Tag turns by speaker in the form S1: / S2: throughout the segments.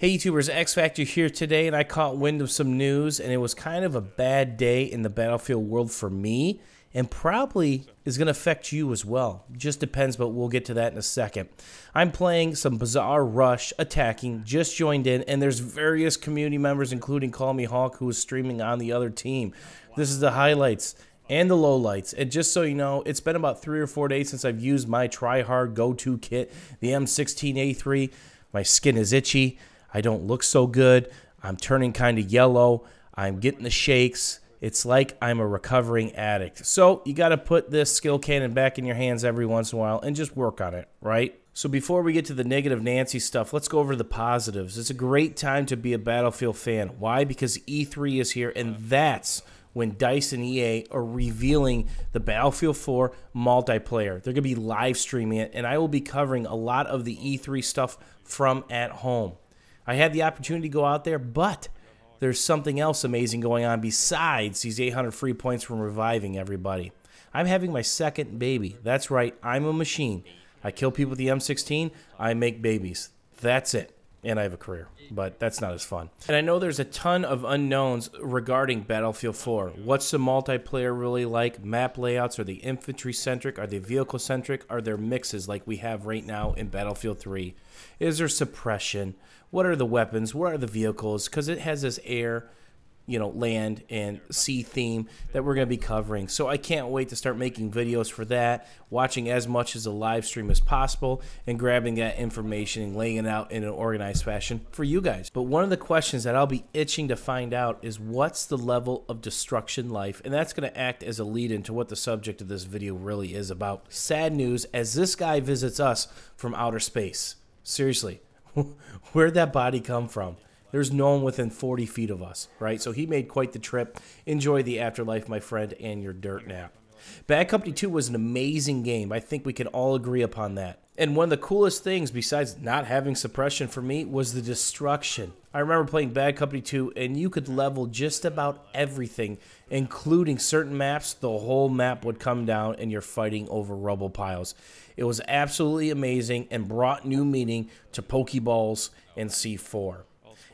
S1: Hey YouTubers, X Factor here today, and I caught wind of some news, and it was kind of a bad day in the Battlefield world for me, and probably is going to affect you as well. Just depends, but we'll get to that in a second. I'm playing some Bizarre Rush attacking, just joined in, and there's various community members, including Call Me Hawk, who is streaming on the other team. This is the highlights and the lowlights. And just so you know, it's been about 3 or 4 days since I've used my try-hard go-to kit, the M16A3. My skin is itchy. I don't look so good. I'm turning kind of yellow. I'm getting the shakes. It's like I'm a recovering addict. So you got to put this skill cannon back in your hands every once in a while and just work on it, right? So before we get to the negative Nancy stuff, let's go over the positives. It's a great time to be a Battlefield fan. Why? Because E3 is here, and that's when DICE and EA are revealing the Battlefield 4 multiplayer. They're going to be live streaming it, and I will be covering a lot of the E3 stuff from at home. I had the opportunity to go out there, but there's something else amazing going on besides these 800 free points from reviving everybody. I'm having my second baby. That's right, I'm a machine. I kill people with the M16, I make babies. That's it. And I have a career, but that's not as fun. And I know there's a ton of unknowns regarding Battlefield 4. What's the multiplayer really like? Map layouts, are they infantry-centric? Are they vehicle-centric? Are there mixes like we have right now in Battlefield 3? Is there suppression? What are the weapons? What are the vehicles? Because it has this air, land and sea theme that we're going to be covering. So I can't wait to start making videos for that, watching as much as a live stream as possible, and grabbing that information and laying it out in an organized fashion for you guys. But one of the questions that I'll be itching to find out is what's the level of destruction life? And that's going to act as a lead into what the subject of this video really is about. Sad news as this guy visits us from outer space. Seriously, where'd that body come from? There's no one within 40 feet of us, right? So he made quite the trip. Enjoy the afterlife, my friend, and your dirt nap. Bad Company 2 was an amazing game. I think we can all agree upon that. And one of the coolest things, besides not having suppression for me, was the destruction. I remember playing Bad Company 2, and you could level just about everything, including certain maps. The whole map would come down, and you're fighting over rubble piles. It was absolutely amazing and brought new meaning to Pokeballs and C4.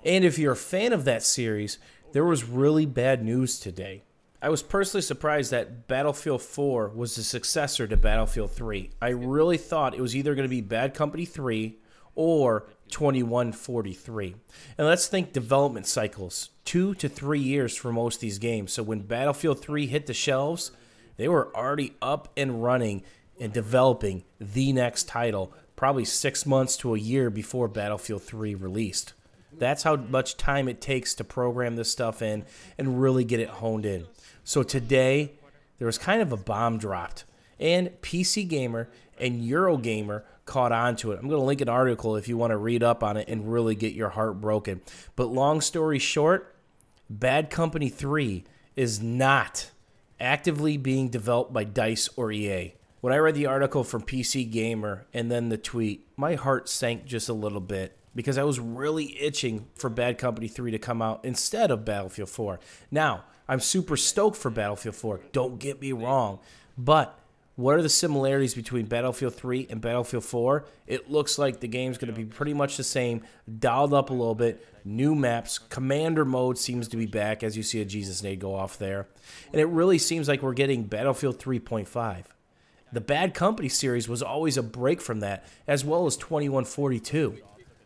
S1: And if you're a fan of that series, there was really bad news today. I was personally surprised that Battlefield 4 was the successor to Battlefield 3. I really thought it was either going to be Bad Company 3 or 2143. And let's think development cycles. 2 to 3 years for most of these games. So when Battlefield 3 hit the shelves, they were already up and running and developing the next title, probably 6 months to a year before Battlefield 3 released. That's how much time it takes to program this stuff in and really get it honed in. So today, there was kind of a bomb dropped, and PC Gamer and Eurogamer caught on to it. I'm going to link an article if you want to read up on it and really get your heart broken. But long story short, Bad Company 3 is not actively being developed by DICE or EA. When I read the article from PC Gamer and then the tweet, my heart sank just a little bit, because I was really itching for Bad Company 3 to come out instead of Battlefield 4. Now, I'm super stoked for Battlefield 4, don't get me wrong, but what are the similarities between Battlefield 3 and Battlefield 4? It looks like the game's going to be pretty much the same, dialed up a little bit, new maps, commander mode seems to be back, as you see a Jesus nade go off there, and it really seems like we're getting Battlefield 3.5. The Bad Company series was always a break from that, as well as 2142.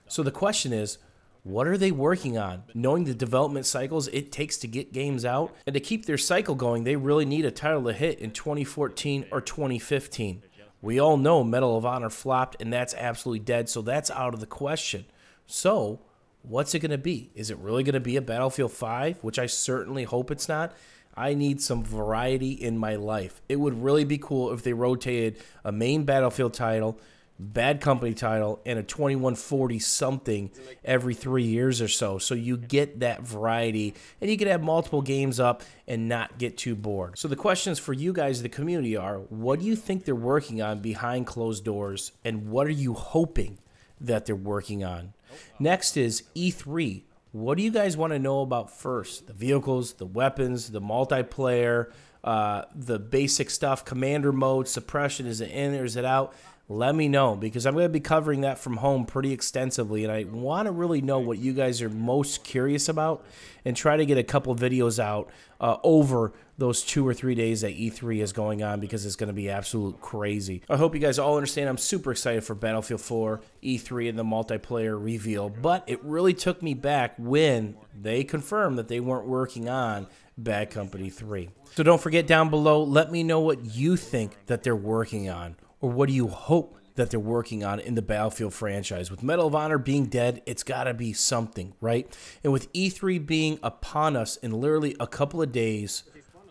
S1: So the question is, what are they working on? Knowing the development cycles it takes to get games out, and to keep their cycle going, they really need a title to hit in 2014 or 2015. We all know Medal of Honor flopped, and that's absolutely dead, so that's out of the question. So, what's it going to be? Is it really going to be a Battlefield 5, which I certainly hope it's not? I need some variety in my life. It would really be cool if they rotated a main Battlefield title, Bad Company title, and a 2140 something every 3 years or so. So you get that variety and you can have multiple games up and not get too bored. So the questions for you guys, the community, are what do you think they're working on behind closed doors, and what are you hoping that they're working on? Next is E3. What do you guys want to know about first? The vehicles, the weapons, the multiplayer, the basic stuff, commander mode, suppression, is it in or is it out? let me know, because I'm going to be covering that from home pretty extensively, and I want to really know what you guys are most curious about and try to get a couple videos out over those 2 or 3 days that E3 is going on, because it's going to be absolute crazy. I hope you guys all understand I'm super excited for Battlefield 4, E3, and the multiplayer reveal, but it really took me back when they confirmed that they weren't working on Bad Company 3. So don't forget down below, let me know what you think that they're working on, or what do you hope that they're working on in the Battlefield franchise. With Medal of Honor being dead, it's got to be something, right? And with E3 being upon us in literally a couple of days,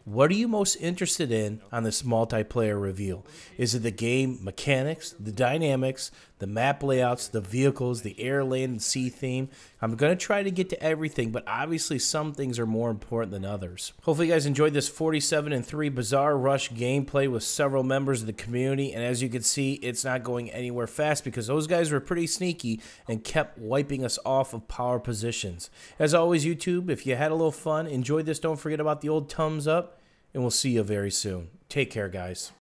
S1: what are you most interested in on this multiplayer reveal? Is it the game mechanics, the dynamics, the map layouts, the vehicles, the air, land, and sea theme? I'm going to try to get to everything, but obviously some things are more important than others. Hopefully you guys enjoyed this 47-3 Bazaar Rush gameplay with several members of the community, and as you can see, it's not going anywhere fast because those guys were pretty sneaky and kept wiping us off of power positions. As always, YouTube, if you had a little fun, enjoyed this, don't forget about the old thumbs up, and we'll see you very soon. Take care, guys.